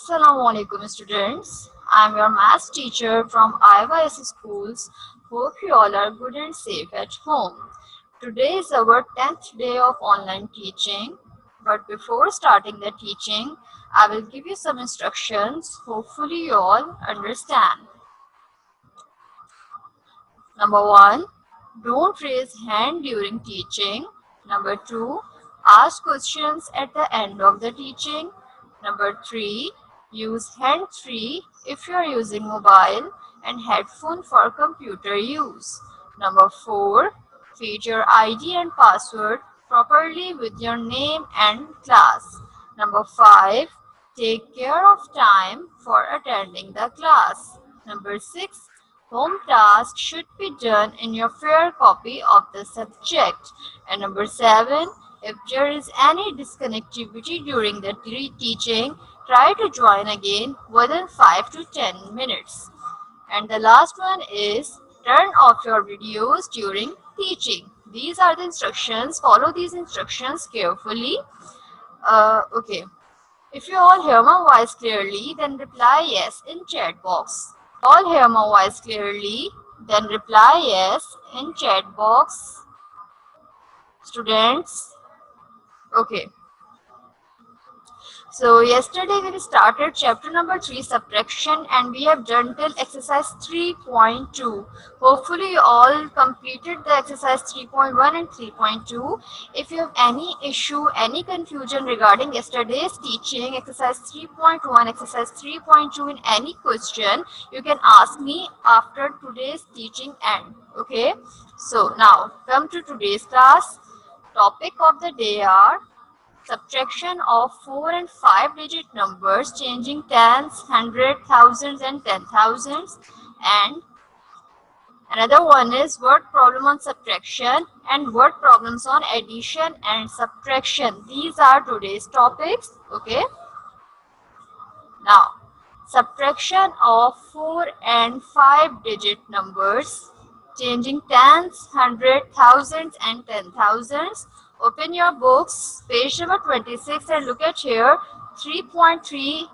Assalamualaikum students. I am your maths teacher from IYS schools. Hope you all are good and safe at home. Today is our 10th day of online teaching. But before starting the teaching, I will give you some instructions. Hopefully you all understand. Number 1. Don't raise hand during teaching. Number 2. Ask questions at the end of the teaching. Number 3. Use hand-free if you are using mobile and headphone for computer use. Number 4. Feed your ID and password properly with your name and class. Number 5. Take care of time for attending the class. Number 6. Home task should be done in your fair copy of the subject. And number 7, if there is any disconnectivity during the teaching, try to join again within 5 to 10 minutes. And the last one is turn off your videos during teaching. These are the instructions. Follow these instructions carefully. Okay. If you all hear my voice clearly, then reply yes in chat box. All hear my voice clearly, then reply yes in chat box. Students, okay. So yesterday we started chapter number 3, subtraction, and we have done till exercise 3.2. Hopefully you all completed the exercise 3.1 and 3.2. If you have any issue, any confusion regarding yesterday's teaching, exercise 3.1, exercise 3.2, in any question, you can ask me after today's teaching end. Okay. So now come to today's class. Topic of the day are subtraction of 4 and 5 digit numbers, changing tens, hundred, thousands and 10,000s. And another one is word problem on subtraction and word problems on addition and subtraction. These are today's topics. Okay. Now, subtraction of 4 and 5 digit numbers, changing tens, hundred, thousands and 10,000s. Open your books, page number 26, and look at here 3.3.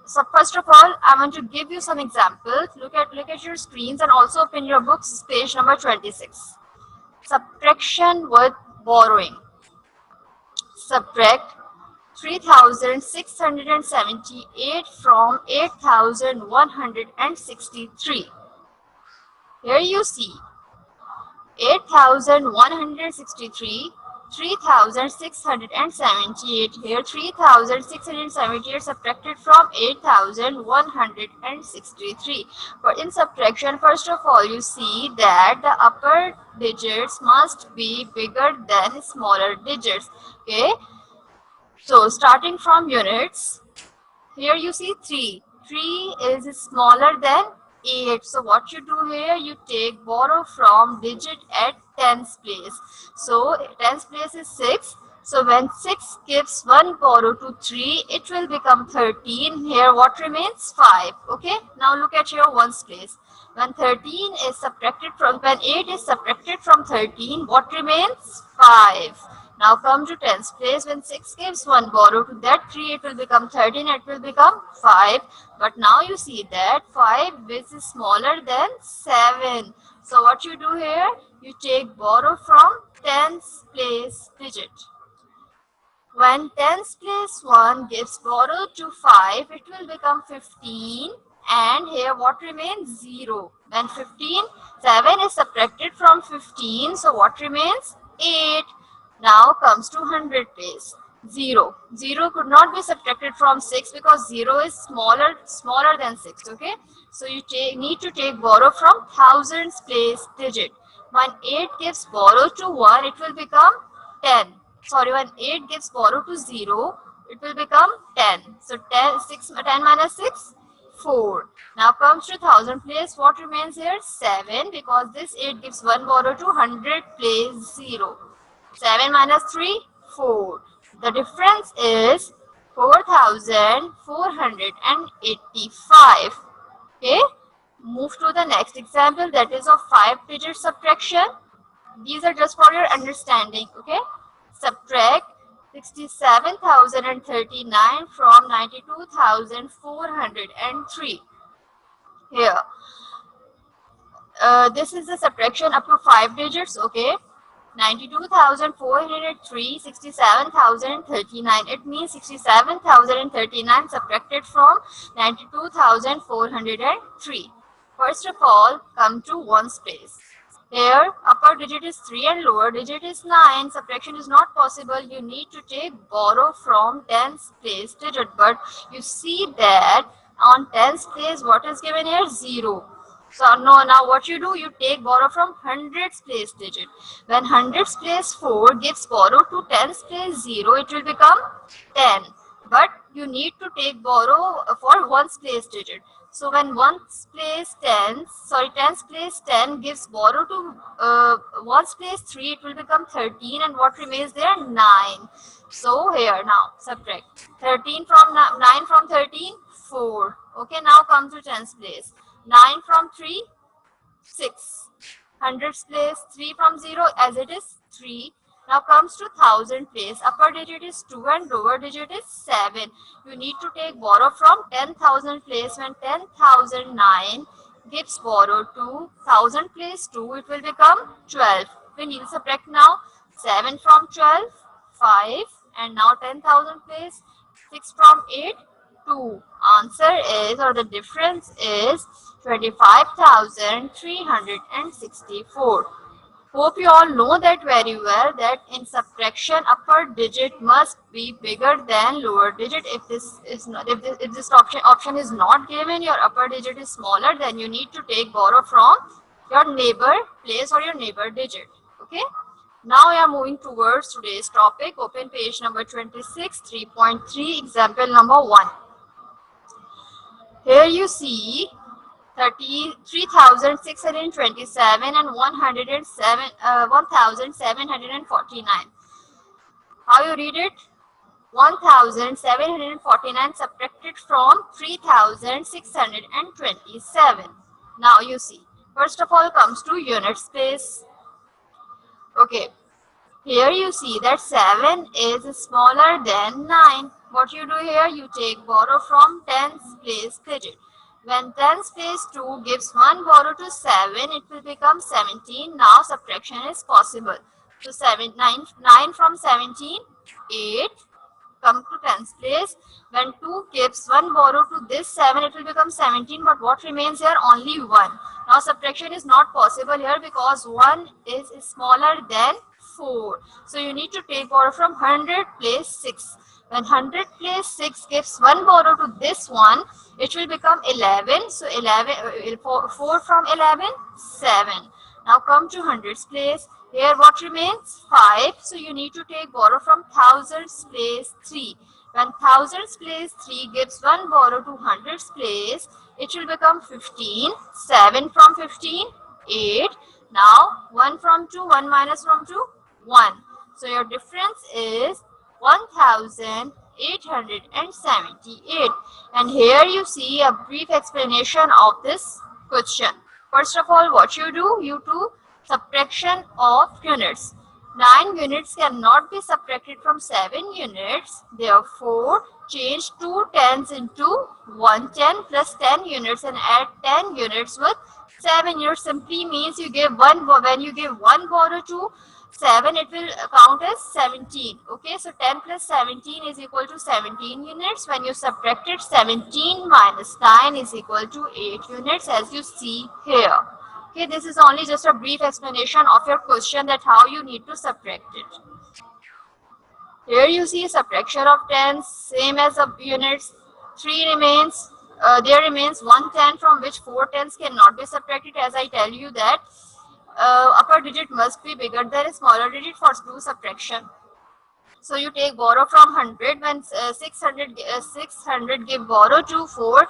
So first of all, I want to give you some examples. Look at your screens and also open your books, page number 26. Subtraction with borrowing. Subtract 3,678 from 8,163. Here you see 8,163, 3,678. Here 3,678 subtracted from 8,163. For in subtraction, first of all, you see that the upper digits must be bigger than smaller digits. Okay. So starting from units, here you see 3. 3 is smaller than 8. So what you do here, you take borrow from digit at tens place. So tens place is 6. So when 6 gives 1 borrow to 3, it will become 13. Here what remains? 5. Okay. Now look at your ones place. When 13 is subtracted from, when 8 is subtracted from 13, what remains? 5. Now come to tens place. When 6 gives 1 borrow to that 3, it will become 13, it will become 5. But now you see that 5 is smaller than 7. So what you do here, you take borrow from tens place digit. When tens place 1 gives borrow to 5, it will become 15. And here what remains? 0. When 15, 7 is subtracted from 15. So what remains? 8. Now comes to 100 place. 0. 0 could not be subtracted from 6 because 0 is smaller than 6. Okay. So you need to take borrow from thousands place digit. When 8 gives borrow to 1, it will become 10. Sorry, when 8 gives borrow to 0, it will become 10. So 10 minus 6, 4. Now comes to thousand place. What remains here? 7, because this 8 gives 1 borrow to 100 place 0. 7 minus 3, 4. The difference is 4,485. Okay. Move to the next example, that is of 5-digit subtraction. These are just for your understanding. Okay. Subtract 67,039 from 92,403. Here, this is the subtraction up to 5 digits, okay? 92,403, 67,039. It means 67,039 subtracted from 92,403. First of all, come to ones place. Here, upper digit is 3 and lower digit is 9. Subtraction is not possible. You need to take borrow from tens place digit. But you see that on tens place, what is given here? 0. So no, now what you do, you take borrow from hundreds place digit. When hundreds place 4 gives borrow to tens place 0, it will become 10. But you need to take borrow for ones place digit. So when ones place tens place 10 gives borrow to ones place 3, it will become 13, and what remains there? 9. So here now subtract 13 from 9 from 13, 4. Okay, now come to tens place. 9 from 3, 6. Hundreds place 3 from 0 as it is 3. Now comes to thousand place. Upper digit is 2 and lower digit is 7. You need to take borrow from 10,000 place. When 10,009 gives borrow to 1000 place 2, it will become 12. We need to subtract now 7 from 12, 5, and now 10,000 place 6 from 8, 2. Answer is, or the difference is 25,364. Hope you all know that very well, that in subtraction upper digit must be bigger than lower digit. If this is not, if this option is not given, your upper digit is smaller, then you need to take borrow from your neighbor place or your neighbor digit. Okay. Now we are moving towards today's topic. Open page number 26, 3.3, example number 1. Here you see 33,627 and 1,749. How you read it? 1,749 subtracted from 3,627. Now you see. First of all comes to units place. Okay. Here you see that 7 is smaller than 9. What you do here? You take borrow from tens place digit. When tens place 2 gives 1 borrow to 7, it will become 17. Now subtraction is possible. So 9 from 17, 8. Come to tens place. When 2 gives 1 borrow to this 7, it will become 17. But what remains here? Only 1. Now subtraction is not possible here because 1 is smaller than 4. So you need to take borrow from 100 place 6. When 100 place 6 gives 1 borrow to this one, it will become 11. So 4 from 11, 7. Now come to hundreds place. Here what remains? 5. So you need to take borrow from thousands place 3. When thousands place 3 gives 1 borrow to hundreds place, it will become 15. 7 from 15, 8. Now 1 from 2, 1 minus from 2, 1. So your difference is 1,878. And here you see a brief explanation of this question. First of all, what you do? You do subtraction of units. 9 units cannot be subtracted from 7 units. Therefore, change 2 tens into 1 10 plus 10 units and add 10 units with 7 units. Simply means you give one, when you give 1 borrow to 7, it will count as 17. Okay, so 10 plus 17 is equal to 17 units. When you subtract it, 17 minus 9 is equal to 8 units, as you see here. Okay, this is only just a brief explanation of your question, that how you need to subtract it. Here you see subtraction of tens, same as of units. 3 remains. There remains 1 10 from which 4 tens cannot be subtracted, as I tell you that upper digit must be bigger than a smaller digit for do subtraction. So you take borrow from 100. When 600 give borrow to 4,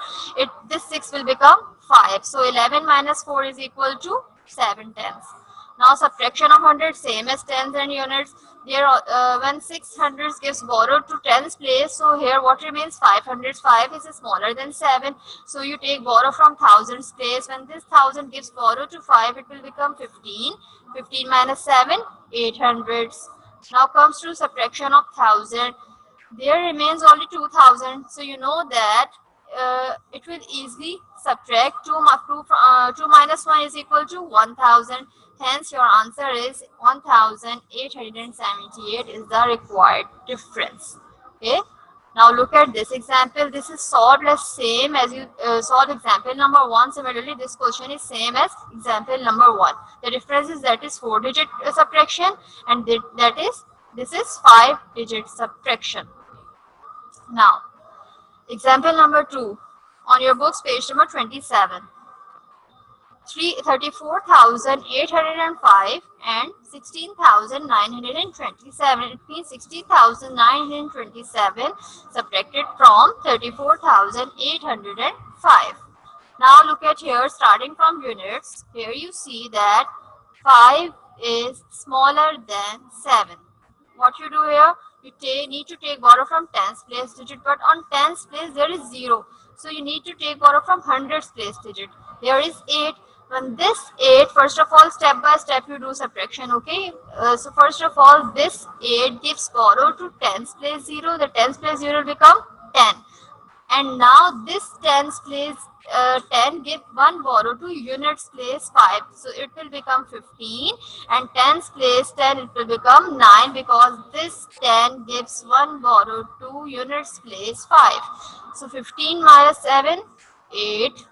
this 6 will become 5. So 11 minus 4 is equal to 7 tenths. Now subtraction of 100, same as tens and units. There, when 600 gives borrow to tens place, so here what remains? 500. 5 is smaller than 7. So you take borrow from thousands place. When this 1000 gives borrow to 5, it will become 15. 15 minus 7, 800. Now comes to subtraction of 1000. There remains only 2000. So you know that it will easily subtract 2 minus 1 is equal to 1000. Hence your answer is 1878 is the required difference. Okay. Now look at this example. This is solved as same as you solved example number 1. Similarly, this question is same as example number 1. The difference is that is 4-digit subtraction, and that is this is 5-digit subtraction. Now, example number 2 on your books, page number 27. 34,805 and 16,927. It means 60,927 subtracted from 34,805. Now look at here, starting from units. Here you see that 5 is smaller than 7. What you do here? You need to take borrow from tens place digit, but on tens place there is 0. So you need to take borrow from hundreds place digit. There is 8. When this 8, first of all, step by step you do subtraction, okay? So first of all, this 8 gives borrow to tens place 0. The tens place 0 will become 10. And now this tens place 10 give 1 borrow to units place 5. So it will become 15. And tens place 10, it will become 9, because this 10 gives 1 borrow to units place 5. So 15 minus 7, 8.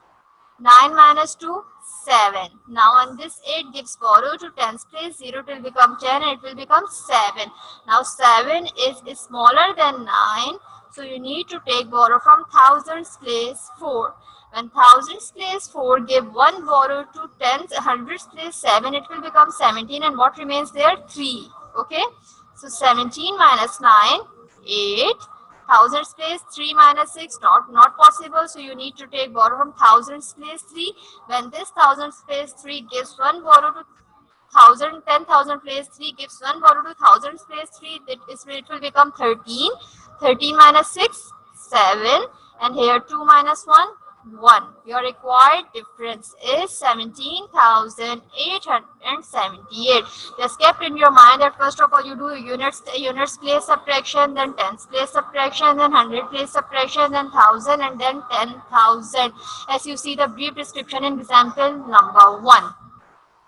9 minus 2, 7. Now when this 8 gives borrow to tens place 0, it will become 10 and it will become 7. Now 7 is smaller than 9. So you need to take borrow from thousands place 4. When thousands place 4 give 1 borrow to tens, hundreds place 7, it will become 17, and what remains there? 3. Okay. So 17 minus 9, 8. Thousands place 3 minus 6, not possible. So you need to take borrow from thousands place 3. When this thousands place 3 gives 1 borrow to 10,000 place 3 gives 1 borrow to thousands place 3, it will become 13. 13 minus 6, 7. And here 2 minus 1, 1. Your required difference is 17,878. Just kept in your mind that first of all you do units place subtraction, then tens place subtraction, then hundred place subtraction, then thousand, and then 10,000. As you see the brief description in example number 1.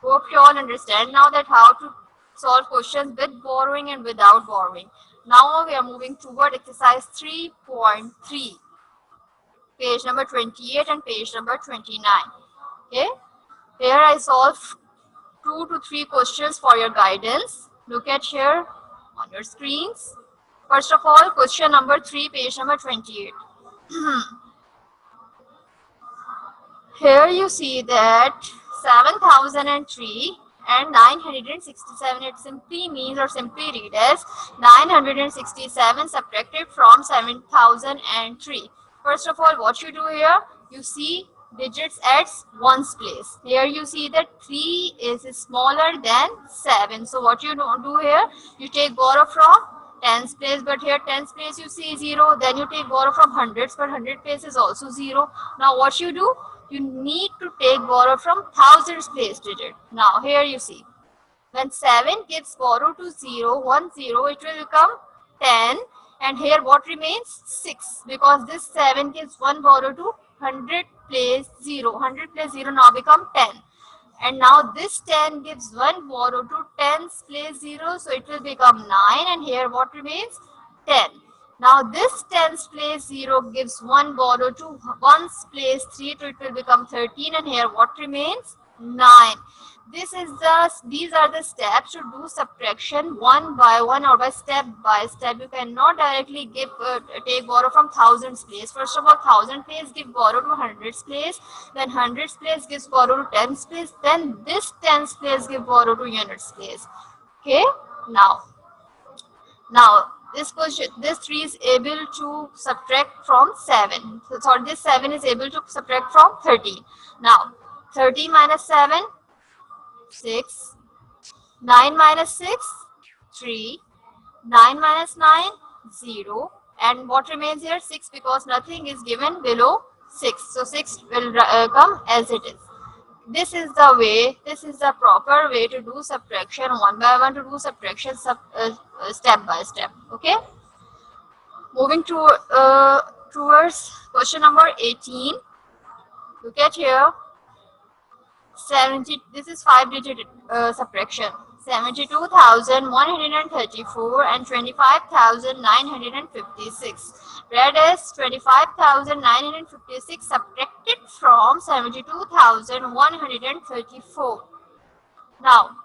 Hope you all understand now that how to solve questions with borrowing and without borrowing. Now we are moving toward exercise 3.3. Page number 28 and page number 29. Okay. Here I solve 2 to 3 questions for your guidance. Look at here on your screens. First of all, question number 3, page number 28. Here you see that 7,003 and 967, it simply means or simply read as 967 subtracted from 7,003. First of all, what you do here, you see digits at ones place. Here you see that 3 is smaller than 7. So what you do here, you take borrow from tens place, but here tens place you see 0. Then you take borrow from hundreds, but hundred place is also 0. Now what you do, you need to take borrow from thousands place digit. Now here you see, when 7 gives borrow to 0, 1 0, it will become 10. And here what remains? 6, because this 7 gives 1 borrow to 100 place 0. 100 place 0 now become 10. And now this 10 gives 1 borrow to tens place 0. So it will become 9. And here what remains? 10. Now this tens place 0 gives 1 borrow to ones place 3. So it will become 13. And here what remains? 9. These are the steps to do subtraction one by one or by step. You cannot directly take borrow from thousands place. First of all, thousand place give borrow to hundreds place. Then hundreds place gives borrow to tens place. Then this tens place give borrow to units place. Okay. Now this 3 is able to subtract from 7. So this 7 is able to subtract from 13. Now 13 minus 7. 6, 9 minus 6, 3, 9 minus 9, 0, and what remains here? 6, because nothing is given below 6. So 6 will come as it is. This is the way, this is the proper way to do subtraction one by one, to do subtraction step by step. Okay, moving to towards question number 18. Look at here. 70, this is 5-digit subtraction. 72,134 and 25,956. Read as 25,956 subtracted from 72,134. Now,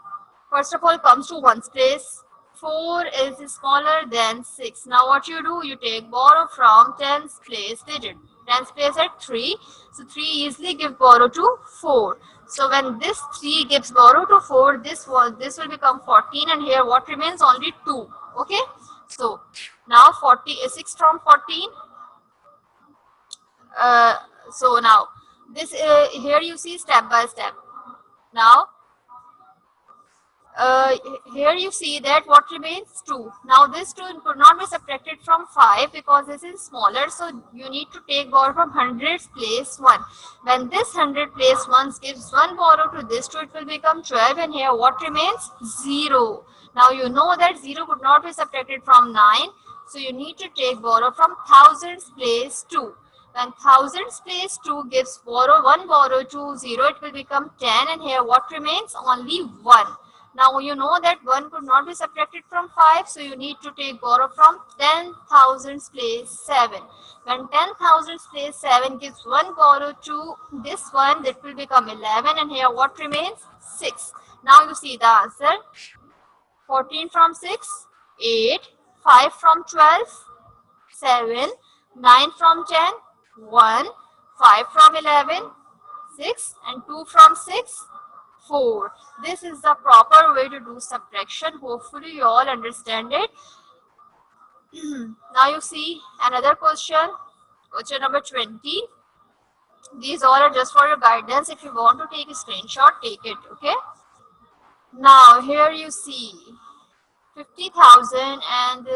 first of all, comes to ones place. 4 is smaller than 6. Now what you do, you take borrow from tens place digit. Tens place at 3. So 3 easily give borrow to 4. So when this 3 gives borrow to 4, this will become 14, and here what remains? Only 2. Okay. So now 40 is 6 from 14. So now this here you see step by step. Now uh, here you see that what remains 2. Now this 2 could not be subtracted from 5 because this is smaller, so you need to take borrow from hundreds place 1. When this 100 place 1 gives 1 borrow to this 2, it will become 12, and here what remains? 0. Now you know that 0 could not be subtracted from 9, so you need to take borrow from thousands place 2. When thousands place 2 gives borrow 1 borrow to 0, it will become 10, and here what remains? Only 1. Now you know that 1 could not be subtracted from 5, so you need to take borrow from 10,000 place 7. When 10,000 place 7 gives 1 borrow to this one, that will become 11, and here what remains? 6. Now you see the answer. 14 from 6, 8, 5 from 12, 7, 9 from 10, 1, 5 from 11, 6, and 2 from 6, 4. This is the proper way to do subtraction. Hopefully you all understand it. Now you see another question, question number 20. These all are just for your guidance. If you want to take a screenshot, take it. Okay. Now here you see 50,000 and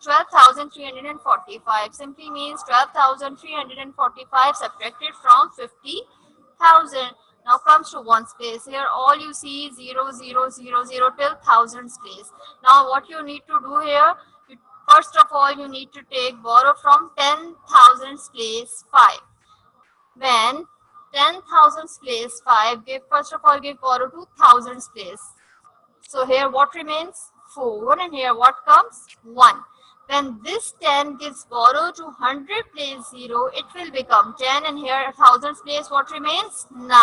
12,345 simply means 12,345 subtracted from 50,000. Now comes to ones place. Here all you see 0, 0, 0, 0 till thousands place. Now what you need to do here, first of all you need to take borrow from 10,000 place 5. When 10,000 place 5, give first of all give borrow to thousands place. So here what remains? 4, and here what comes? 1. When this 10 gives borrow to 100 place 0, it will become 10, and here thousands place what remains? 9.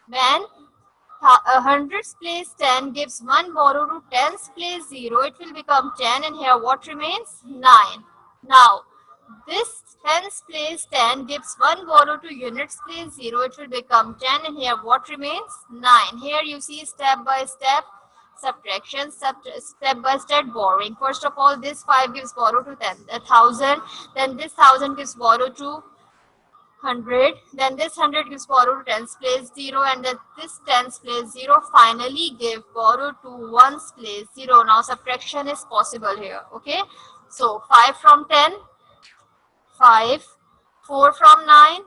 When hundreds place 10 gives 1 borrow to tens place 0, it will become 10, and here what remains? 9. Now this tens place 10 gives 1 borrow to units place 0, it will become 10, and here what remains? 9. Here you see step by step subtraction, step by step borrowing. First of all, this 5 gives borrow to 10,000, then this 1,000 gives borrow to 100, then this 100 gives borrow to tens place 0, and then this tens place 0 finally give borrow to ones place 0. Now subtraction is possible here. Okay, so 5 from 10, 5, 4 from 9,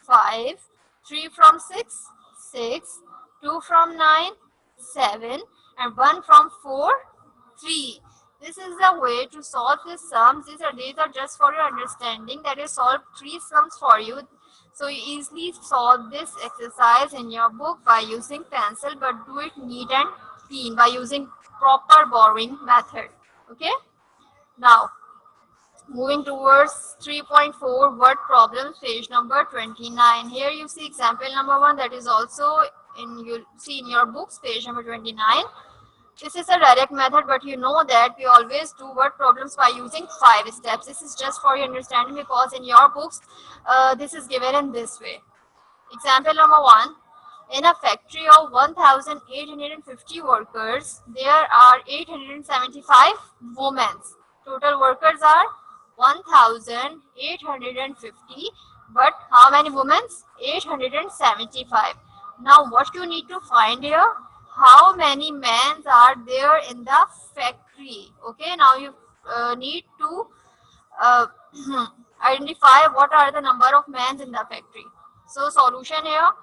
5, 3 from 6, 6, 2 from 9, 7, and 1 from 4, 3. This is the way to solve these sums. These are just for your understanding, that you solve 3 sums for you. So you easily solve this exercise in your book by using pencil, but do it neat and clean by using proper borrowing method. Okay. Now moving towards 3.4 word problems, page number 29. Here you see example number 1, that is also you see in your books, page number 29. This is a direct method, but you know that we always do word problems by using 5 steps. This is just for your understanding because in your books this is given in this way. Example number 1. In a factory of 1,850 workers, there are 875 women. Total workers are 1,850, but how many women? 875. Now what you need to find here? How many men are there in the factory? Okay, now you need to uh, identify what are the number of men in the factory. So solution here,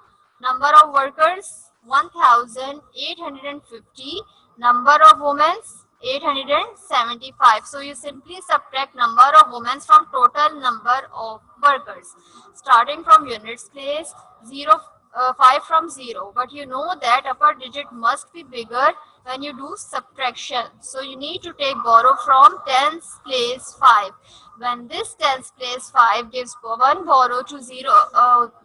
Number of workers 1850. Number of women 875. So you simply subtract number of women from total number of workers. Starting from units place 5 from 0. But you know that upper digit must be bigger when you do subtraction. So you need to take borrow from tens place 5. When this tens place 5 gives 1 borrow to 0,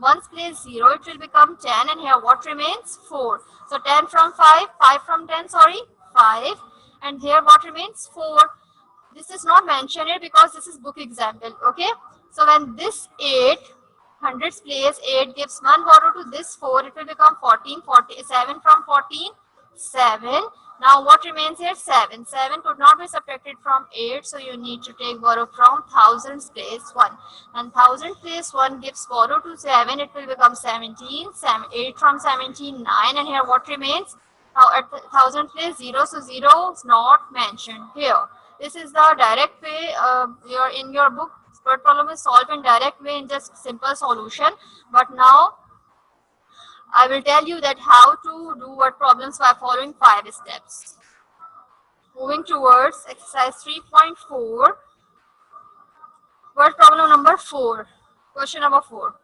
1's place 0, it will become 10, and here what remains? 4. So 10 from 5, 5 from 10, sorry, 5, and here what remains? 4. This is not mentioned here because this is book example, okay? So when this 8, hundreds place 8 gives 1 borrow to this 4, it will become 14, 47 from 14, 7. Now what remains here? 7. 7 could not be subtracted from 8, so you need to take borrow from thousands place 1. And thousand place 1 gives borrow to 7, it will become 17. 8 from 17, 9. And here what remains? At thousand place 0, so 0 is not mentioned here. This is the direct way in your book. Word problem is solved in direct way in just simple solution. But now I will tell you that how to do word problems by following 5 steps. Moving towards exercise 3.4. Word problem number 4. Question number 4.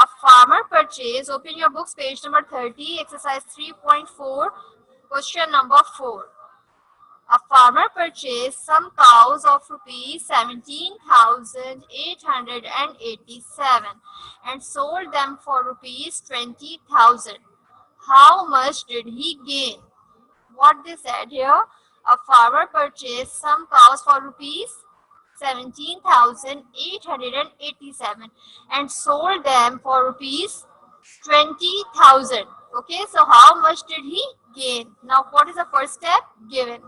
A farmer purchased, open your books, page number 30, exercise 3.4, question number 4. A farmer purchased some cows of rupees 17,887 and sold them for rupees 20,000. How much did he gain? What they said here, a farmer purchased some cows for rupees 17,887 and sold them for rupees 20,000. Okay, so how much did he gain? Now what is the first step? Given.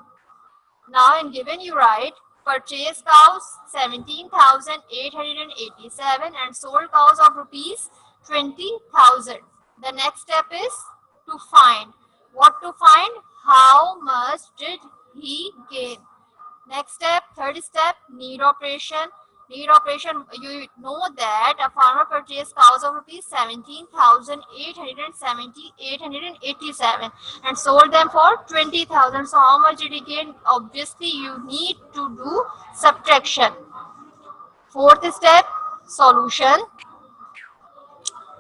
Now in given you write purchase cows 17,887 and sold cows of rupees 20,000. The next step is to find. What to find? How much did he gain? Next step, third step, need operation. Need operation, you know that a farmer purchased cows of rupees 17,887 and sold them for 20,000. So how much did he gain? Obviously, you need to do subtraction. Fourth step, solution.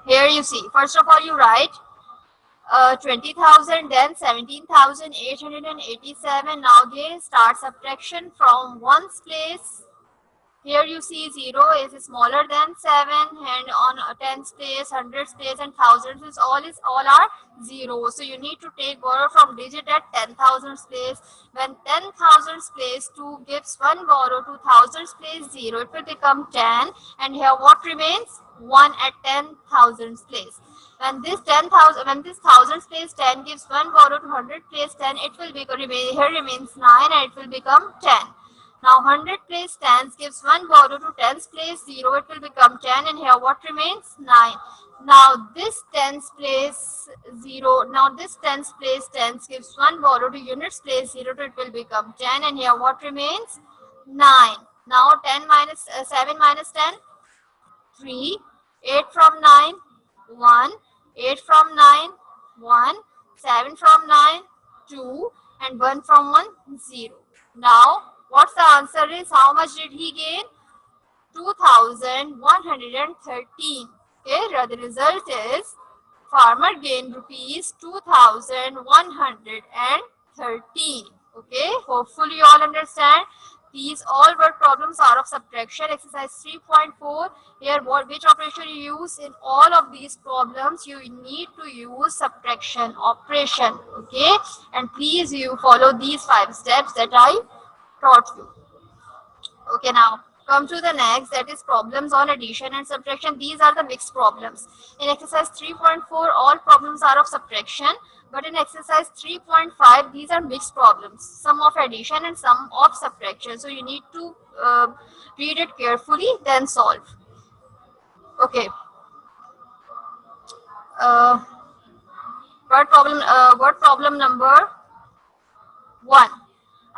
Here you see, first of all, you write 20,000, then 17,887. Now again, start subtraction from 1's place. Here you see 0 is smaller than 7, and on 10's place, 100's place, and 1000's is all are 0. So you need to take borrow from digit at 10,000's place. When 10,000's place 2 gives 1 borrow to 1000's place 0, it will become 10. And here what remains? 1 at 10,000's place. When this 1000's place 10 gives 1 borrow to 100 place 10, it will remains 9, and it will become 10. Now 100 place 10 gives 1 borrow to 10's place 0, it will become 10, and here what remains? 9. Now this 10's place 0, now this 10's place 10 gives 1 borrow to units place 0, it will become 10, and here what remains? 9. Now 7 minus 10, 3, 8 from 9, 1, 8 from 9, 1, 7 from 9, 2, and 1 from 1, 0. Now what's the answer is? How much did he gain? 2,113. Okay, the result is farmer gained rupees 2,113. Okay, hopefully you all understand. These all word problems are of subtraction. Exercise 3.4. Here, which operation you use in all of these problems? You need to use subtraction operation. Okay, and please you follow these 5 steps that I taught you. Okay, now come to the next, that is problems on addition and subtraction. These are the mixed problems. In exercise 3.4, all problems are of subtraction, but in exercise 3.5, these are mixed problems, some of addition and some of subtraction. So you need to read it carefully, then solve. Okay. Word problem number 1.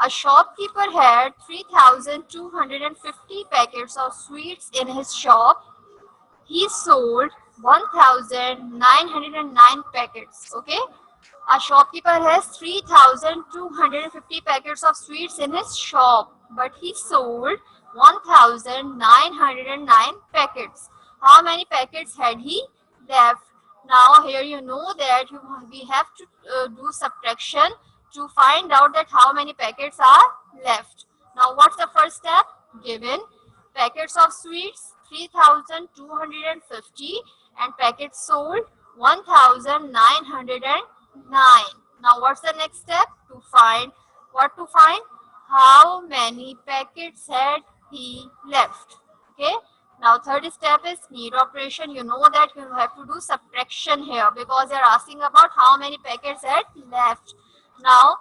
A shopkeeper had 3,250 packets of sweets in his shop. He sold 1909 packets. Okay, a shopkeeper has 3,250 packets of sweets in his shop, but he sold 1,909 packets. How many packets had he left? Now here you know that we have to do subtraction to find out that how many packets are left. Now what's the first step? Given packets of sweets 3,250 and packets sold 1,909. Now what's the next step? To find what to find? How many packets had he left? Okay. Now third step is need operation. You know that you have to do subtraction here because they are asking about how many packets had left. Now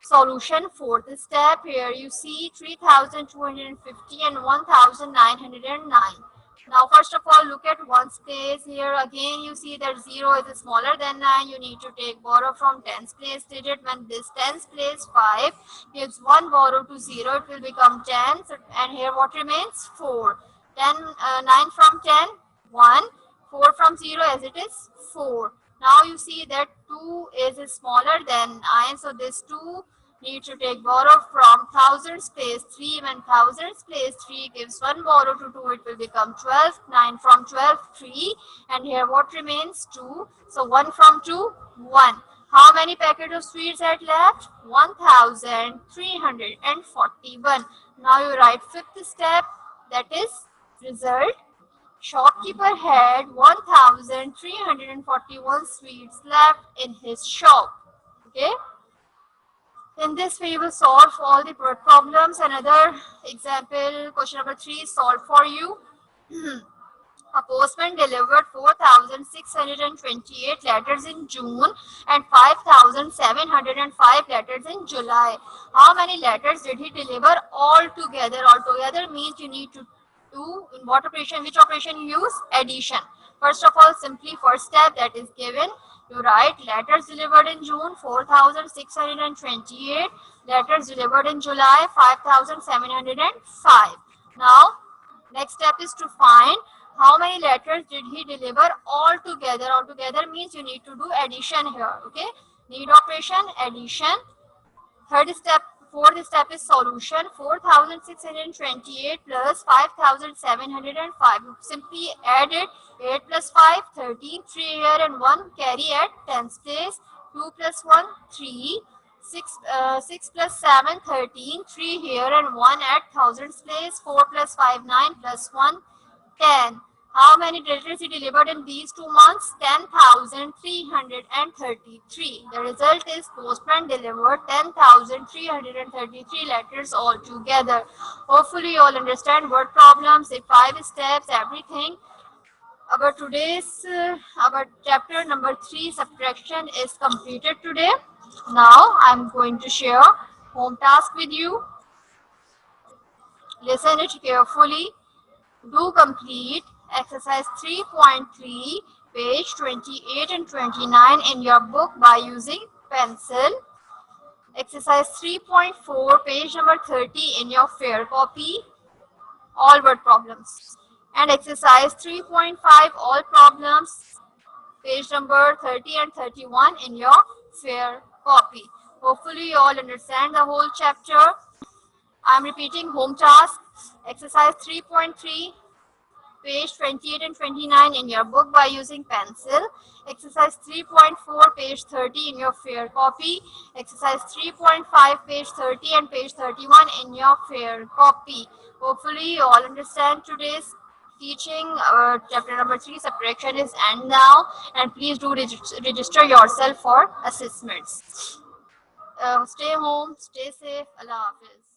solution, fourth step, here you see 3,250 and 1,909. Now first of all look at ones place. Here again you see that 0 is smaller than 9. You need to take borrow from tens place digit. When this tens place 5 gives 1 borrow to 0, it will become 10. So, and here what remains? 4. 9 from 10, 1. 4 from 0 as it is 4. Now you see that 2 is smaller than 9. So this 2 need to take borrow from thousands place 3. When thousands place 3 gives 1 borrow to 2, it will become 12. 9 from 12, 3. And here what remains? 2. So 1 from 2, 1. How many packets of sweets had left? 1,341. Now you write fifth step, that is result. Shopkeeper had 1,341 sweets left in his shop. Okay. In this way, you will solve all the problems. Another example, question number 3 is solved for you. A postman delivered 4,628 letters in June and 5,705 letters in July. How many letters did he deliver altogether? Altogether means you need to do in what operation, which operation you use? Addition. First of all, simply first step, that is given. You write letters delivered in June 4,628, letters delivered in July 5,705. Now next step is to find how many letters did he deliver altogether. Altogether means you need to do addition here. Okay, need operation, addition. Third step, fourth step is solution. 4,628 plus 5,705. Simply add it. 8 plus 5, 13. 3 here and 1 carry at tens place. 2 plus 1, 3. 6 plus 7, 13. 3 here and 1 at thousands place. 4 plus 5, 9 plus 1, 10. How many letters he delivered in these 2 months? 10,333. The result is postman delivered 10,333 letters altogether. Hopefully you all understand word problems, the 5 steps, everything. Our today's our chapter number 3 subtraction is completed today. Now I am going to share home task with you. Listen it carefully. Do complete exercise 3.3, page 28 and 29 in your book by using pencil. Exercise 3.4, page number 30 in your fair copy, all word problems. And exercise 3.5, all problems, page number 30 and 31 in your fair copy. Hopefully you all understand the whole chapter. I am repeating home task. Exercise 3.3, page 28 and 29 in your book by using pencil. Exercise 3.4, page 30 in your fair copy. Exercise 3.5, page 30 and page 31 in your fair copy. Hopefully you all understand today's teaching. Our chapter number 3 subtraction is end now, and please do register yourself for assessments. Stay home, stay safe. Allah Hafiz.